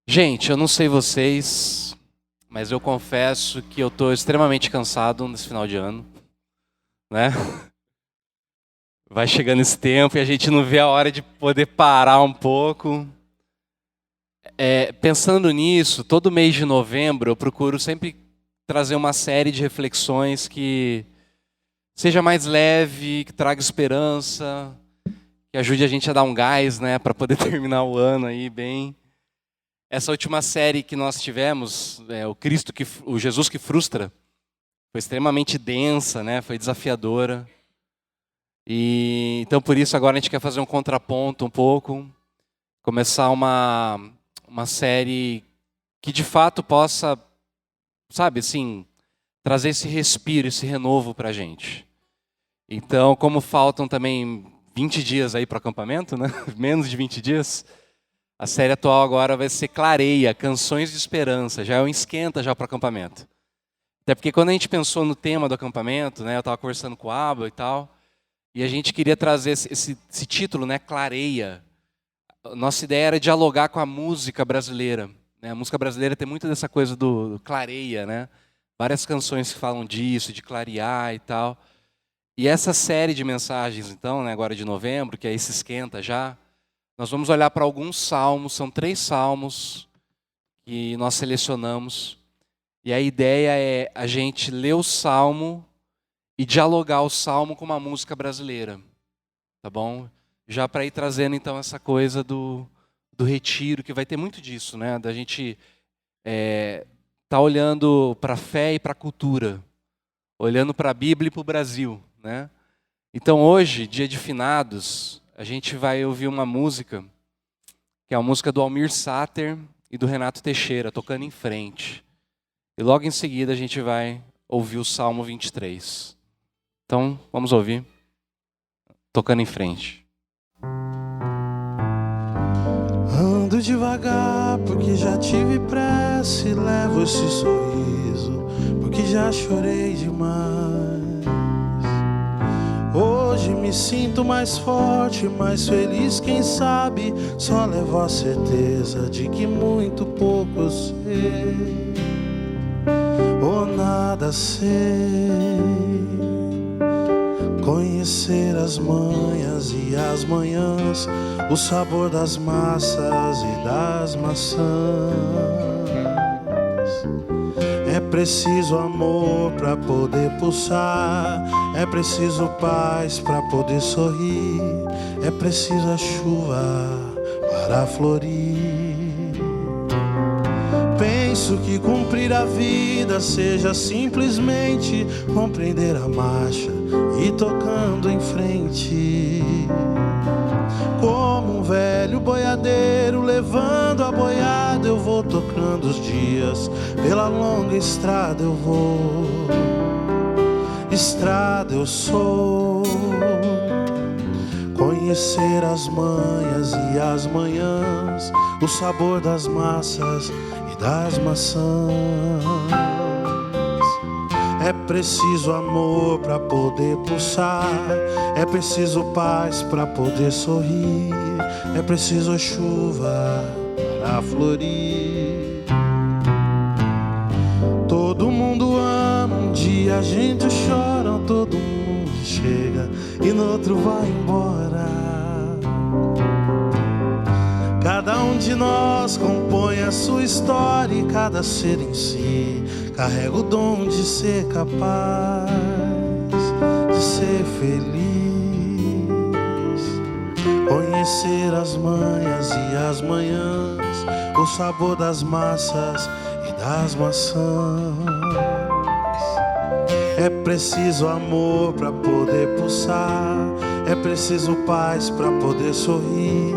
Gente, eu não sei vocês, mas eu confesso que eu tô extremamente cansado nesse final de ano, né? Vai chegando esse tempo e a gente não vê a hora de poder parar um pouco. Pensando nisso, todo mês de novembro eu procuro sempre trazer uma série de reflexões que seja mais leve, que traga esperança, que ajude a gente a dar um gás, né, para poder terminar o ano aí bem. Essa última série que nós tivemos, o Jesus que Frustra, foi extremamente densa, né? Foi desafiadora. E então por isso agora a gente quer fazer um contraponto um pouco, começar uma série que de fato possa, sabe, assim, trazer esse respiro, esse renovo para a gente. Então, como faltam também 20 dias aí para o acampamento, né? Menos de 20 dias. A série atual agora vai ser Clareia, Canções de Esperança. Já é um esquenta já para o acampamento. Até porque quando a gente pensou no tema do acampamento, né, eu estava conversando com o Abba e tal, e a gente queria trazer esse título, né, Clareia. Nossa ideia era dialogar com a música brasileira. Né? A música brasileira tem muito dessa coisa do clareia, né? Várias canções que falam disso, de clarear e tal. E essa série de mensagens, então, né, agora de novembro, que é esse esquenta já, nós vamos olhar para alguns salmos, são 3 salmos que nós selecionamos. E a ideia é a gente ler o salmo e dialogar o salmo com uma música brasileira. Tá bom? Já para ir trazendo então essa coisa do retiro, que vai ter muito disso, né? Da gente tá olhando para a fé e para a cultura, olhando para a Bíblia e para o Brasil, né? Então hoje, dia de finados, a gente vai ouvir uma música, que é a música do Almir Sater e do Renato Teixeira, Tocando em Frente. E logo em seguida a gente vai ouvir o Salmo 23. Então, vamos ouvir. Tocando em Frente. Ando devagar porque já tive pressa e levo esse sorriso porque já chorei demais. Hoje me sinto mais forte, mais feliz, quem sabe só levo a certeza de que muito pouco eu sei ou nada sei. Conhecer as manhas e as manhãs, o sabor das massas e das maçãs. É preciso amor para poder pulsar, é preciso paz para poder sorrir, é preciso a chuva para florir. Penso que cumprir a vida seja simplesmente compreender a marcha e tocando em frente. Como um velho boiadeiro levando a boiada, eu vou tocando os dias, pela longa estrada eu vou. Estrada eu sou. Conhecer as manhas e as manhãs, o sabor das massas e das maçãs. É preciso amor para poder pulsar, é preciso paz para poder sorrir, é preciso chuva para florir. Todo mundo ama, um dia a gente chora, todo mundo chega e no outro vai embora. Cada um de nós compõe a sua história e cada ser em si carrega o dom de ser capaz de ser feliz. Conhecer as manhas e as manhãs, o sabor das massas e das maçãs. É preciso amor para poder pulsar, é preciso paz para poder sorrir,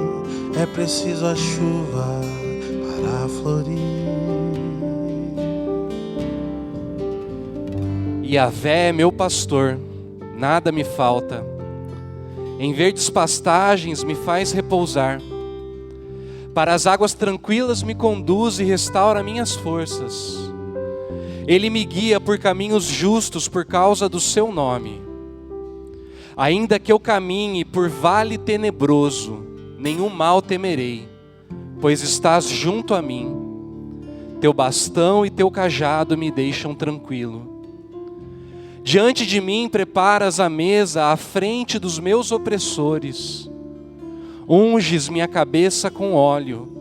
é preciso a chuva para florir. Yahvé é meu pastor, nada me falta. Em verdes pastagens me faz repousar. Para as águas tranquilas me conduz e restaura minhas forças. Ele me guia por caminhos justos por causa do seu nome. Ainda que eu caminhe por vale tenebroso, nenhum mal temerei, pois estás junto a mim. Teu bastão e teu cajado me deixam tranquilo. Diante de mim preparas a mesa à frente dos meus opressores. Unges minha cabeça com óleo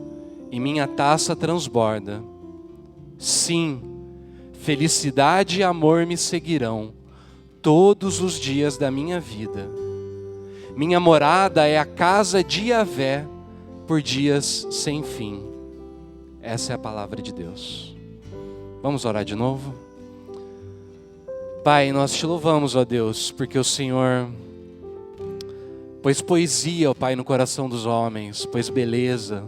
e minha taça transborda. Sim, felicidade e amor me seguirão todos os dias da minha vida. Minha morada é a casa de Yahvé por dias sem fim. Essa é a palavra de Deus. Vamos orar de novo? Pai, nós te louvamos, ó Deus, porque o Senhor pôs poesia, ó Pai, no coração dos homens, pôs beleza.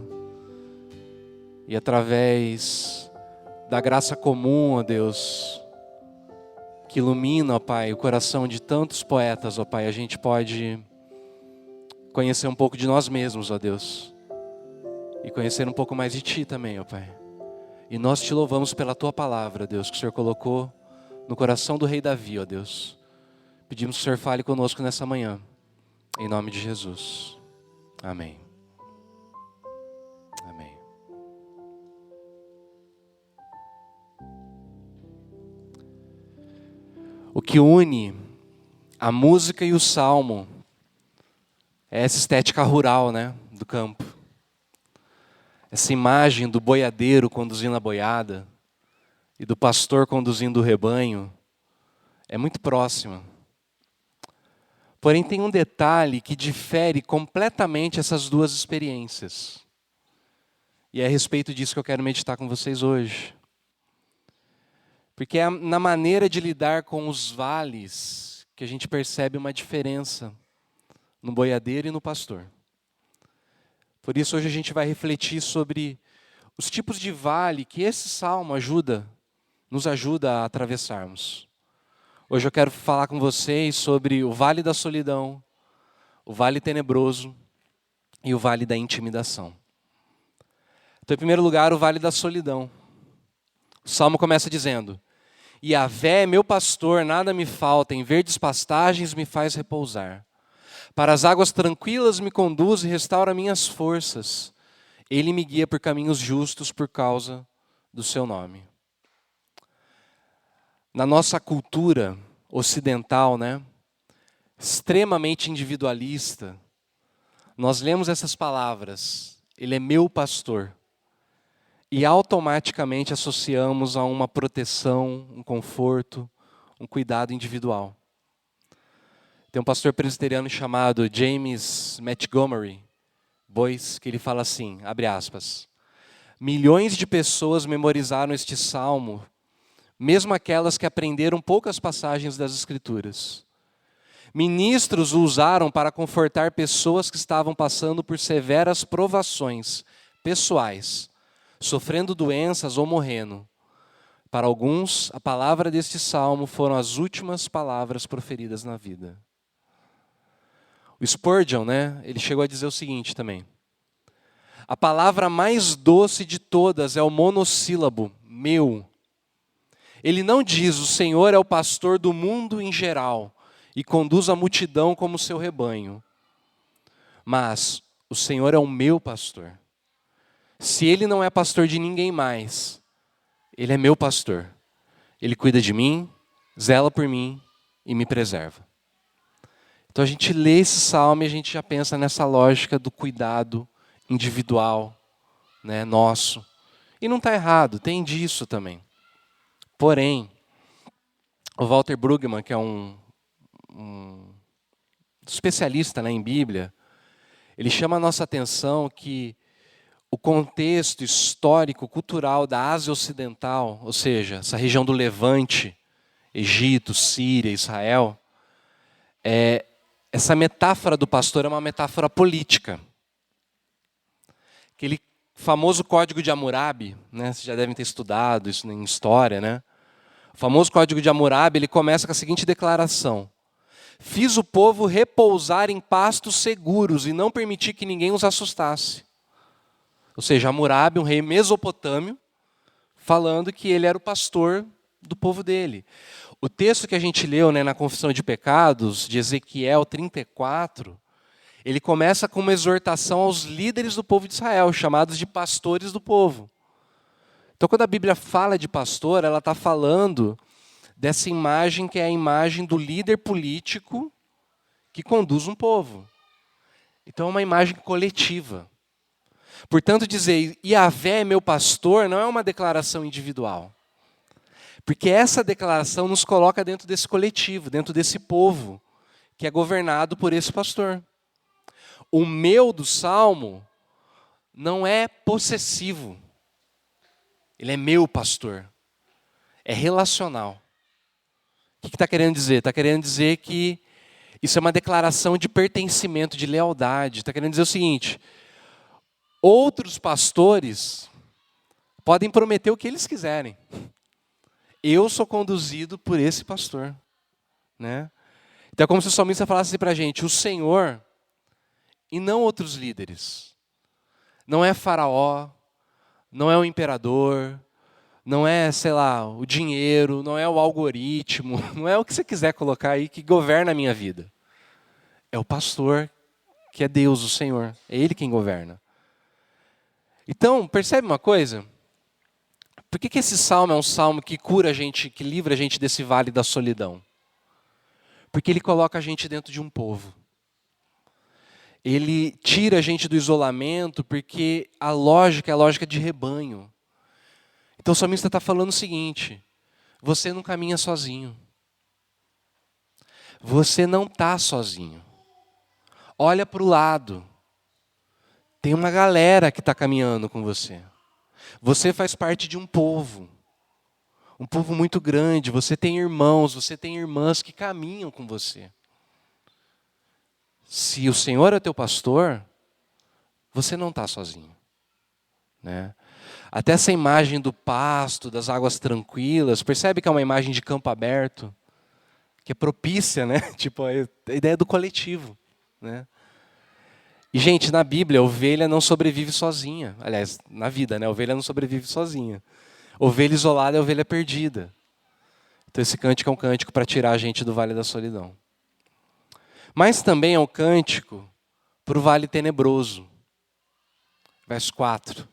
E através da graça comum, ó Deus, que ilumina, ó Pai, o coração de tantos poetas, ó Pai, a gente pode conhecer um pouco de nós mesmos, ó Deus. E conhecer um pouco mais de Ti também, ó Pai. E nós te louvamos pela Tua palavra, Deus, que o Senhor colocou no coração do rei Davi, ó Deus. Pedimos que o Senhor fale conosco nessa manhã. Em nome de Jesus. Amém. Amém. O que une a música e o salmo é essa estética rural, né, do campo. Essa imagem do boiadeiro conduzindo a boiada e do pastor conduzindo o rebanho é muito próxima. Porém, tem um detalhe que difere completamente essas duas experiências. E é a respeito disso que eu quero meditar com vocês hoje. Porque é na maneira de lidar com os vales que a gente percebe uma diferença no boiadeiro e no pastor. Por isso, hoje a gente vai refletir sobre os tipos de vale que esse salmo nos ajuda a atravessarmos. Hoje eu quero falar com vocês sobre o vale da solidão, o vale tenebroso e o vale da intimidação. Então, em primeiro lugar, o vale da solidão. O salmo começa dizendo: Yahvé é meu pastor, nada me falta, em verdes pastagens me faz repousar. Para as águas tranquilas me conduz e restaura minhas forças. Ele me guia por caminhos justos por causa do seu nome. Na nossa cultura ocidental, né, extremamente individualista, nós lemos essas palavras, ele é meu pastor, e automaticamente associamos a uma proteção, um conforto, um cuidado individual. Tem um pastor presbiteriano chamado James Montgomery Boyce, que ele fala assim, abre aspas, milhões de pessoas memorizaram este salmo, mesmo aquelas que aprenderam poucas passagens das Escrituras. Ministros o usaram para confortar pessoas que estavam passando por severas provações pessoais, sofrendo doenças ou morrendo. Para alguns, a palavra deste salmo foram as últimas palavras proferidas na vida. O Spurgeon, né, ele chegou a dizer o seguinte também: a palavra mais doce de todas é o monossílabo, meu. Ele não diz, o Senhor é o pastor do mundo em geral e conduz a multidão como seu rebanho. Mas o Senhor é o meu pastor. Se Ele não é pastor de ninguém mais, Ele é meu pastor. Ele cuida de mim, zela por mim e me preserva. Então a gente lê esse salmo e a gente já pensa nessa lógica do cuidado individual, né, nosso. E não está errado, tem disso também. Porém, o Walter Brueggemann, que é um especialista, né, em Bíblia, ele chama a nossa atenção que o contexto histórico, cultural da Ásia Ocidental, ou seja, essa região do Levante, Egito, Síria, Israel, essa metáfora do pastor é uma metáfora política. Aquele famoso Código de Hammurabi, né, vocês já devem ter estudado isso em história, né? O famoso Código de Hammurabi, ele começa com a seguinte declaração: fiz o povo repousar em pastos seguros e não permiti que ninguém os assustasse. Ou seja, Hammurabi, um rei mesopotâmio, falando que ele era o pastor do povo dele. O texto que a gente leu, né, na Confissão de Pecados, de Ezequiel 34, ele começa com uma exortação aos líderes do povo de Israel, chamados de pastores do povo. Então, quando a Bíblia fala de pastor, ela está falando dessa imagem que é a imagem do líder político que conduz um povo. Então, é uma imagem coletiva. Portanto, dizer Yahvé é meu pastor não é uma declaração individual. Porque essa declaração nos coloca dentro desse coletivo, dentro desse povo, que é governado por esse pastor. O meu do Salmo não é possessivo. Ele é meu pastor. É relacional. O que está querendo dizer? Está querendo dizer que isso é uma declaração de pertencimento, de lealdade. Está querendo dizer o seguinte: outros pastores podem prometer o que eles quiserem. Eu sou conduzido por esse pastor. Né? Então é como se o salmista falasse para a gente: o Senhor e não outros líderes. Não é Faraó, não é o imperador, não é, sei lá, o dinheiro, não é o algoritmo, não é o que você quiser colocar aí que governa a minha vida. É o pastor, que é Deus, o Senhor. É Ele quem governa. Então, percebe uma coisa? Por que esse salmo é um salmo que cura a gente, que livra a gente desse vale da solidão? Porque ele coloca a gente dentro de um povo. Ele tira a gente do isolamento, porque a lógica é a lógica de rebanho. Então o salmista está falando o seguinte: você não caminha sozinho. Você não está sozinho. Olha para o lado. Tem uma galera que está caminhando com você. Você faz parte de um povo muito grande. Você tem irmãos, você tem irmãs que caminham com você. Se o Senhor é teu pastor, você não está sozinho. Né? Até essa imagem do pasto, das águas tranquilas, percebe que é uma imagem de campo aberto, que é propícia, né? Tipo, a ideia do coletivo. Né? E, gente, na Bíblia, a ovelha não sobrevive sozinha. Aliás, na vida, né? A ovelha não sobrevive sozinha. Ovelha isolada é ovelha perdida. Então esse cântico é um cântico para tirar a gente do vale da solidão. Mas também é um cântico para o vale tenebroso. Verso 4.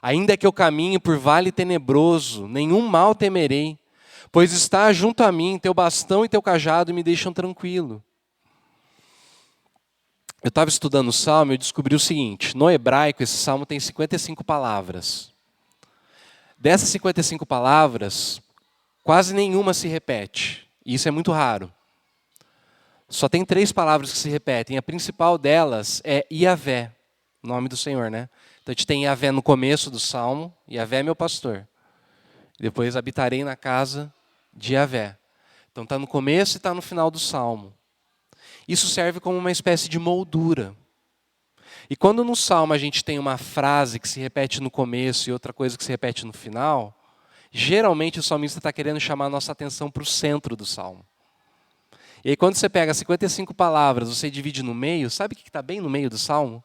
Ainda que eu caminhe por vale tenebroso, nenhum mal temerei, pois está junto a mim, teu bastão e teu cajado me deixam tranquilo. Eu estava estudando o Salmo e eu descobri o seguinte: no hebraico, esse Salmo tem 55 palavras. Dessas 55 palavras, quase nenhuma se repete. E isso é muito raro. Só tem 3 palavras que se repetem. A principal delas é Yahvé, o nome do Senhor, né? Então a gente tem Yahvé no começo do Salmo, Yahvé é meu pastor. Depois habitarei na casa de Yahvé. Então está no começo e está no final do Salmo. Isso serve como uma espécie de moldura. E quando no Salmo a gente tem uma frase que se repete no começo e outra coisa que se repete no final, geralmente o salmista está querendo chamar a nossa atenção para o centro do Salmo. E aí quando você pega 55 palavras, você divide no meio, sabe o que está bem no meio do Salmo?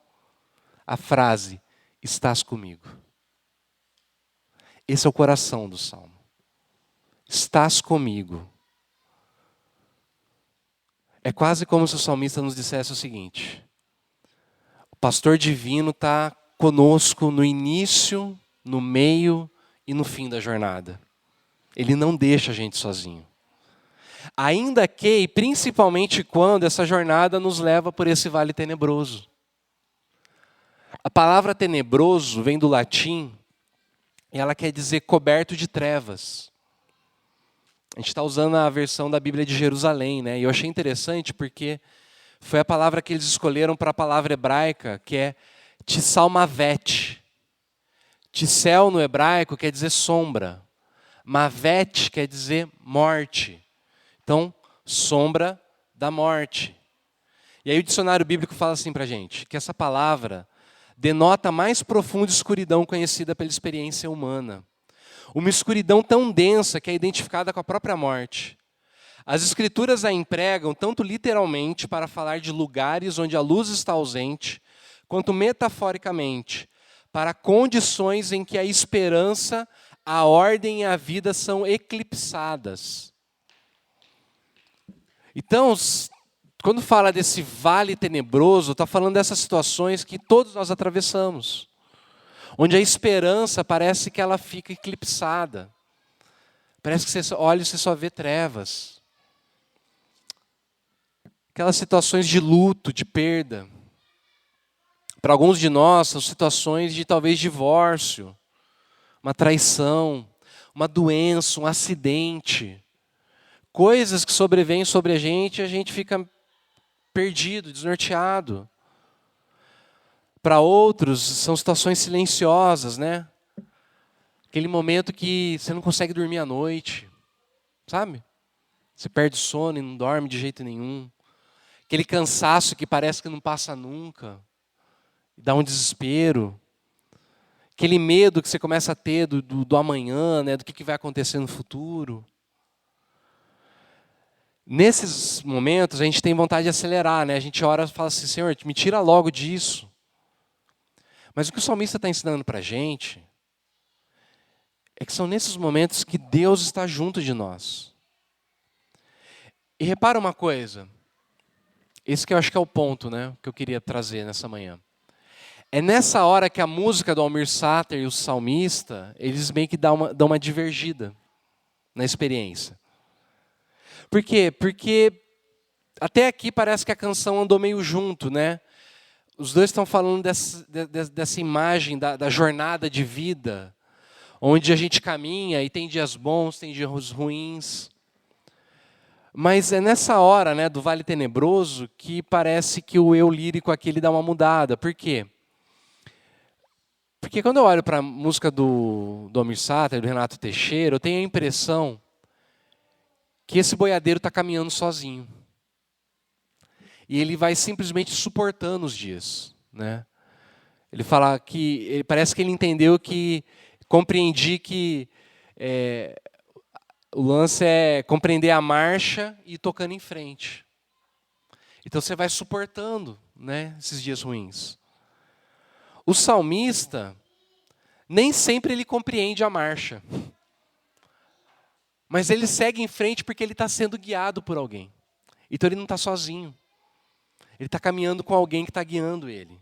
A frase, estás comigo. Esse é o coração do Salmo. Estás comigo. É quase como se o salmista nos dissesse o seguinte: o pastor divino está conosco no início, no meio e no fim da jornada. Ele não deixa a gente sozinho. Ainda que, e principalmente quando essa jornada nos leva por esse vale tenebroso. A palavra tenebroso vem do latim e ela quer dizer coberto de trevas. A gente está usando a versão da Bíblia de Jerusalém, né? E eu achei interessante porque foi a palavra que eles escolheram para a palavra hebraica, que é Tsalmavet. Tsel no hebraico quer dizer sombra. Mavet quer dizer morte. Então, sombra da morte. E aí o dicionário bíblico fala assim para a gente, que essa palavra denota a mais profunda escuridão conhecida pela experiência humana. Uma escuridão tão densa que é identificada com a própria morte. As escrituras a empregam tanto literalmente para falar de lugares onde a luz está ausente, quanto metaforicamente para condições em que a esperança, a ordem e a vida são eclipsadas. Então, quando fala desse vale tenebroso, está falando dessas situações que todos nós atravessamos, onde a esperança parece que ela fica eclipsada. Parece que você olha e você só vê trevas. Aquelas situações de luto, de perda. Para alguns de nós, são situações de talvez divórcio, uma traição, uma doença, um acidente. Coisas que sobrevêm sobre a gente fica perdido, desnorteado. Para outros, são situações silenciosas, né? Aquele momento que você não consegue dormir à noite, sabe? Você perde o sono e não dorme de jeito nenhum. Aquele cansaço que parece que não passa nunca. Dá um desespero. Aquele medo que você começa a ter do amanhã, né? Do que vai acontecer no futuro. Nesses momentos, a gente tem vontade de acelerar, né? A gente ora e fala assim, Senhor, me tira logo disso. Mas o que o salmista está ensinando para a gente é que são nesses momentos que Deus está junto de nós. E repara uma coisa, esse que eu acho que é o ponto, né, que eu queria trazer nessa manhã. É nessa hora que a música do Almir Sater e o salmista, eles meio que dão uma divergida na experiência. Por quê? Porque até aqui parece que a canção andou meio junto, né? Os dois estão falando dessa imagem da jornada de vida, onde a gente caminha e tem dias bons, tem dias ruins. Mas é nessa hora, né, do Vale Tenebroso que parece que o eu lírico aqui ele dá uma mudada. Por quê? Porque quando eu olho para a música do Almir Sater, do Renato Teixeira, eu tenho a impressão que esse boiadeiro está caminhando sozinho. E ele vai simplesmente suportando os dias, né? Ele fala que parece que ele entendeu compreendi que o lance é compreender a marcha e ir tocando em frente. Então você vai suportando, né, esses dias ruins. O salmista nem sempre ele compreende a marcha. Mas ele segue em frente porque ele está sendo guiado por alguém. Então ele não está sozinho. Ele está caminhando com alguém que está guiando ele.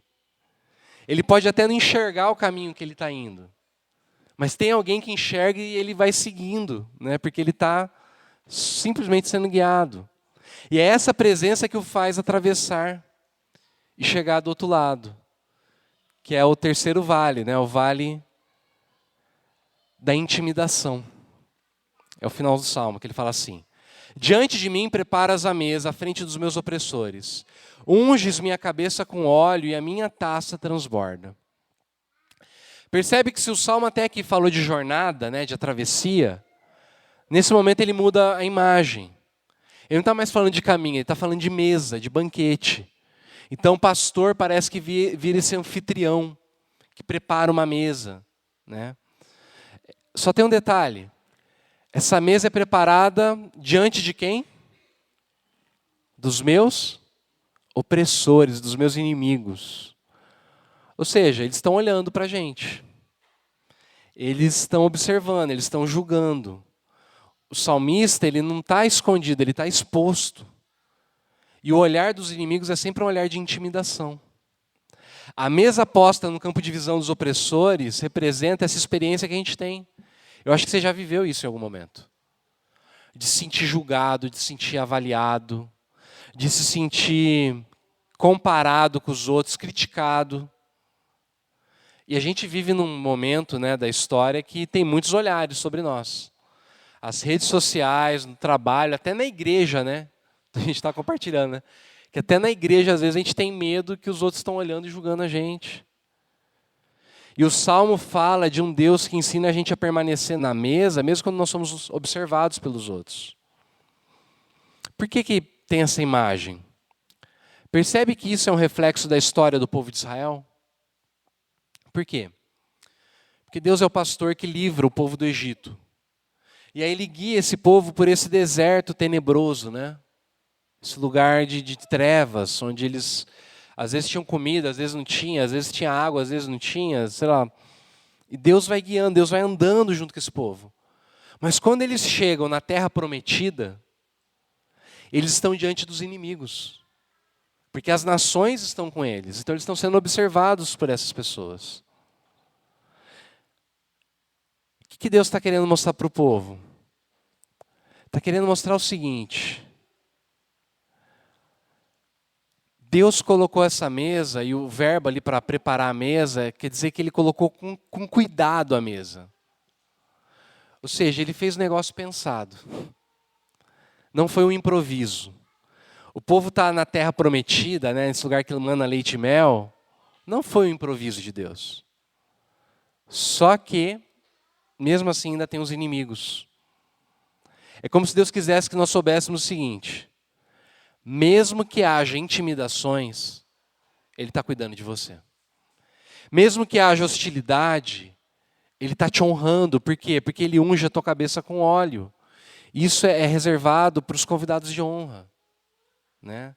Ele pode até não enxergar o caminho que ele está indo. Mas tem alguém que enxerga e ele vai seguindo, né? Porque ele está simplesmente sendo guiado. E é essa presença que o faz atravessar e chegar do outro lado. Que é o terceiro vale, né? O vale da intimidação. É o final do Salmo, que ele fala assim: diante de mim preparas a mesa, à frente dos meus opressores. Unges minha cabeça com óleo e a minha taça transborda. Percebe que se o Salmo até aqui falou de jornada, né, de travessia, nesse momento ele muda a imagem. Ele não está mais falando de caminho, ele está falando de mesa, de banquete. Então o pastor parece que vira esse anfitrião, que prepara uma mesa, né? Só tem um detalhe. Essa mesa é preparada diante de quem? Dos meus opressores, dos meus inimigos. Ou seja, eles estão olhando para a gente. Eles estão observando, eles estão julgando. O salmista, ele não está escondido, ele está exposto. E o olhar dos inimigos é sempre um olhar de intimidação. A mesa posta no campo de visão dos opressores representa essa experiência que a gente tem. Eu acho que você já viveu isso em algum momento. De se sentir julgado, de se sentir avaliado, de se sentir comparado com os outros, criticado. E a gente vive num momento, né, da história que tem muitos olhares sobre nós. As redes sociais, no trabalho, até na igreja, né? A gente está compartilhando, né? Que até na igreja, às vezes, a gente tem medo que os outros estão olhando e julgando a gente. E o Salmo fala de um Deus que ensina a gente a permanecer na mesa, mesmo quando nós somos observados pelos outros. Por que tem essa imagem? Percebe que isso é um reflexo da história do povo de Israel? Por quê? Porque Deus é o pastor que livra o povo do Egito. E aí ele guia esse povo por esse deserto tenebroso, né? Esse lugar de trevas, onde eles às vezes tinham comida, às vezes não tinha, às vezes tinha água, às vezes não tinha, sei lá. E Deus vai guiando, Deus vai andando junto com esse povo. Mas quando eles chegam na terra prometida, eles estão diante dos inimigos. Porque as nações estão com eles, então eles estão sendo observados por essas pessoas. O que Deus está querendo mostrar para o povo? Está querendo mostrar o seguinte: Deus colocou essa mesa, e o verbo ali para preparar a mesa, quer dizer que Ele colocou com cuidado a mesa. Ou seja, Ele fez o negócio pensado. Não foi um improviso. O povo está na terra prometida, né, nesse lugar que mana leite e mel. Não foi um improviso de Deus. Só que, mesmo assim, ainda tem os inimigos. É como se Deus quisesse que nós soubéssemos o seguinte: mesmo que haja intimidações, Ele está cuidando de você. Mesmo que haja hostilidade, Ele está te honrando. Por quê? Porque Ele unge a tua cabeça com óleo. Isso é reservado para os convidados de honra, né?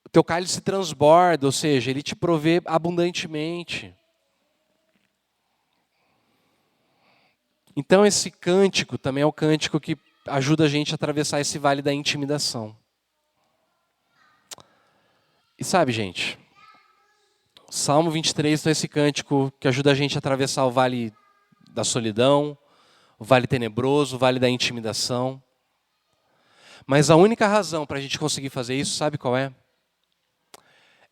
O teu cálice transborda, ou seja, Ele te provê abundantemente. Então esse cântico também é o cântico que ajuda a gente a atravessar esse vale da intimidação. E sabe, gente, Salmo 23 é esse cântico que ajuda a gente a atravessar o vale da solidão, o vale tenebroso, o vale da intimidação. Mas a única razão para a gente conseguir fazer isso, sabe qual é?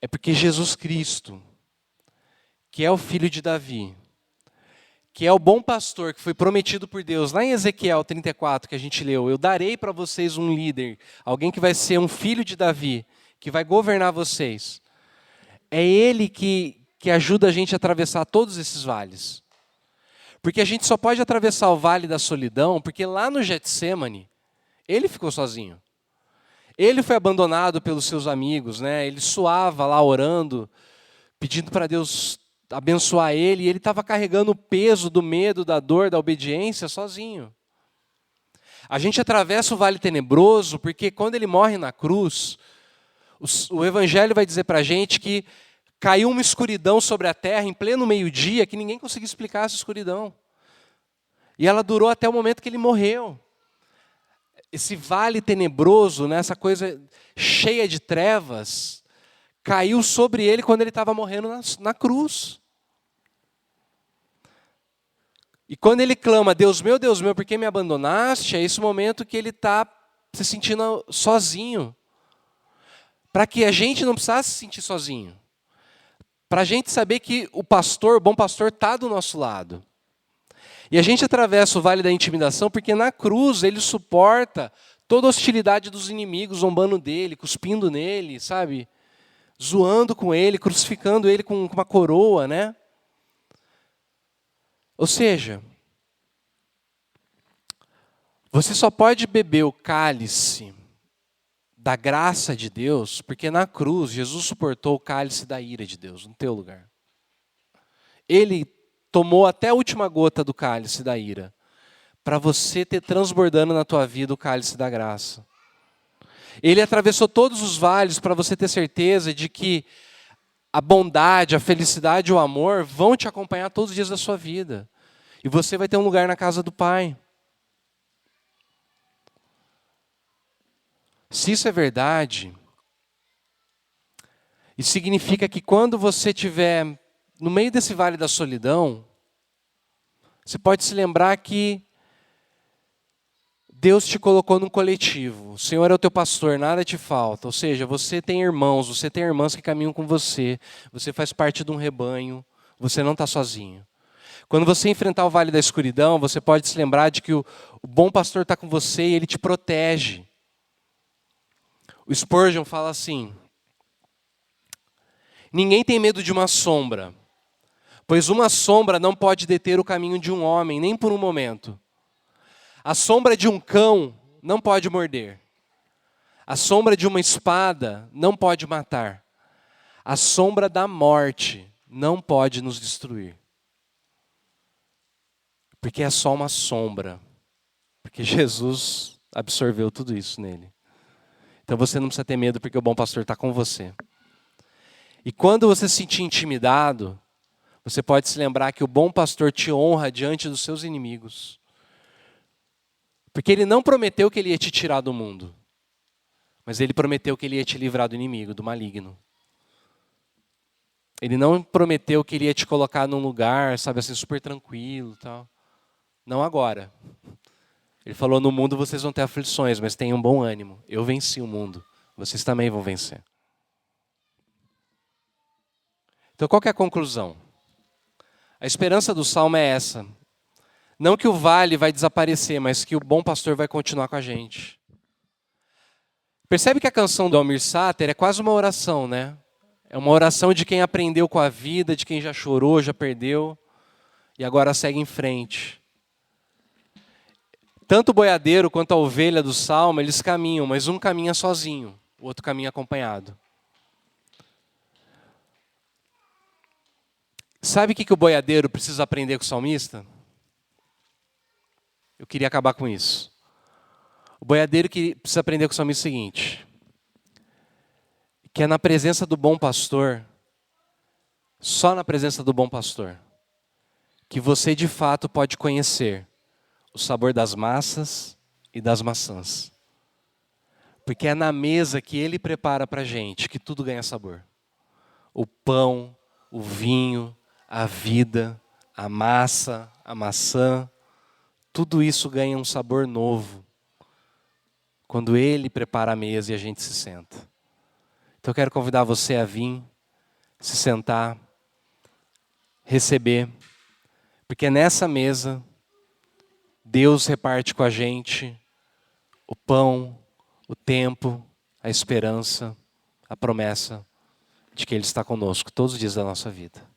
É porque Jesus Cristo, que é o filho de Davi, que é o bom pastor que foi prometido por Deus, lá em Ezequiel 34, que a gente leu: eu darei para vocês um líder, alguém que vai ser um filho de Davi, que vai governar vocês. É Ele que ajuda a gente a atravessar todos esses vales. Porque a gente só pode atravessar o vale da solidão, porque lá no Getsêmani, Ele ficou sozinho. Ele foi abandonado pelos seus amigos, né? Ele suava lá orando, pedindo para Deus abençoar ele, e ele estava carregando o peso do medo, da dor, da obediência sozinho. A gente atravessa o vale tenebroso porque quando ele morre na cruz, o Evangelho vai dizer para a gente que caiu uma escuridão sobre a terra em pleno meio-dia que ninguém conseguia explicar essa escuridão. E ela durou até o momento que ele morreu. Esse vale tenebroso, né, essa coisa cheia de trevas, caiu sobre ele quando ele estava morrendo na cruz. E quando ele clama: Deus meu, por que me abandonaste? É esse momento que ele está se sentindo sozinho. Para que a gente não precisasse se sentir sozinho. Para a gente saber que o pastor, o bom pastor, está do nosso lado. E a gente atravessa o vale da intimidação porque na cruz ele suporta toda a hostilidade dos inimigos, zombando dele, cuspindo nele, sabe? Zoando com ele, crucificando ele com uma coroa, né? Ou seja, você só pode beber o cálice da graça de Deus, porque na cruz Jesus suportou o cálice da ira de Deus, no teu lugar. Ele tomou até a última gota do cálice da ira, para você ter transbordando na tua vida o cálice da graça. Ele atravessou todos os vales para você ter certeza de que a bondade, a felicidade e o amor vão te acompanhar todos os dias da sua vida. E você vai ter um lugar na casa do Pai. Se isso é verdade, isso significa que quando você estiver no meio desse vale da solidão, você pode se lembrar que Deus te colocou num coletivo. O Senhor é o teu pastor, nada te falta. Ou seja, você tem irmãos, você tem irmãs que caminham com você. Você faz parte de um rebanho. Você não está sozinho. Quando você enfrentar o vale da escuridão, você pode se lembrar de que o bom pastor está com você e ele te protege. O Spurgeon fala assim: ninguém tem medo de uma sombra, pois uma sombra não pode deter o caminho de um homem, nem por um momento. A sombra de um cão não pode morder. A sombra de uma espada não pode matar. A sombra da morte não pode nos destruir. Porque é só uma sombra. Porque Jesus absorveu tudo isso nele. Então você não precisa ter medo porque o bom pastor está com você. E quando você se sentir intimidado, você pode se lembrar que o bom pastor te honra diante dos seus inimigos. Porque ele não prometeu que ele ia te tirar do mundo. Mas Ele prometeu que Ele ia te livrar do inimigo, do maligno. Ele não prometeu que Ele ia te colocar num lugar, sabe assim, super tranquilo, tal. Não agora. Ele falou, no mundo vocês vão ter aflições, mas tenham bom ânimo. Eu venci o mundo. Vocês também vão vencer. Então qual que é a conclusão? A esperança do Salmo é essa. Não que o vale vai desaparecer, mas que o bom pastor vai continuar com a gente. Percebe que a canção do Almir Sater é quase uma oração, né? É uma oração de quem aprendeu com a vida, de quem já chorou, já perdeu, e agora segue em frente. Tanto o boiadeiro quanto a ovelha do Salmo, eles caminham, mas um caminha sozinho, o outro caminha acompanhado. Sabe o que o boiadeiro precisa aprender com o salmista? Eu queria acabar com isso. O boiadeiro que precisa aprender com o salmista é o seguinte, que é na presença do bom pastor, só na presença do bom pastor, que você de fato pode conhecer o sabor das massas e das maçãs. Porque é na mesa que Ele prepara para a gente que tudo ganha sabor. O pão, o vinho, a vida, a massa, a maçã, tudo isso ganha um sabor novo quando Ele prepara a mesa e a gente se senta. Então eu quero convidar você a vir, se sentar, receber, porque nessa mesa Deus reparte com a gente o pão, o tempo, a esperança, a promessa de que Ele está conosco todos os dias da nossa vida.